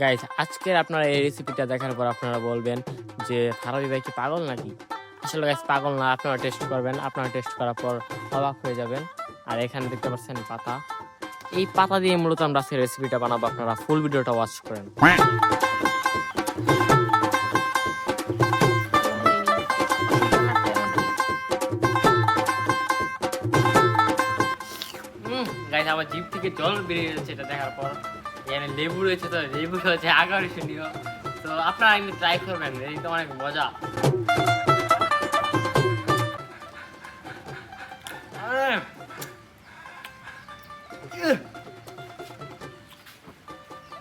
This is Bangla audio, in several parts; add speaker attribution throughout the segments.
Speaker 1: গাইস আজকের আপনারা এই রেসিপিটা দেখার পর আপনারা বলবেন যে ফারাবি ভাই কি পাগল নাকি? আসলে গাইস পাগল না, আপনারা টেস্ট করবেন, আপনারা টেস্ট করার পর অবাক হয়ে যাবেন। আর এখানে দেখতে পাচ্ছেন পাতা, এই পাতা দিয়ে মূলত আমরা আজকে রেসিপিটা বানাবো, আপনারা ফুল ভিডিওটা ওয়াচ করেন। গাইস আমার জিভ থেকে জল বেরিয়ে যাচ্ছে এটা দেখার পর। এখানে লেবু রয়েছে, তো লেবু হচ্ছে আকর্ষণীয়, তো আপনারা এমনি ট্রাই করবেন, এই তো অনেক মজা।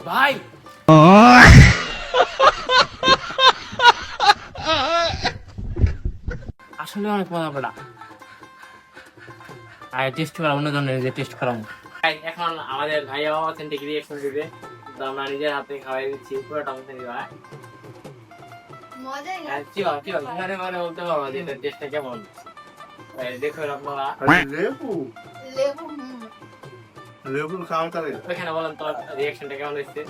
Speaker 1: ভাই আসলে অনেক মজা পড়া, আর টেস্ট করা অন্য ধরনের যে টেস্ট করা। এখন আমাদের ভাইয়া অথেন্টিক রিঅ্যাকশন দিবে, তো আমরা নিজের হাতে খাওয়াই দিচ্ছি পুরোটা অথেন্টিক। মানে বলতে পারবো যে এটার টেস্টটা কেমন। দেখুন আপনারা
Speaker 2: লেবু খাওয়া তাহলে
Speaker 1: ওইখানে বলেন তো রিঅ্যাকশনটা কেমন হয়েছে।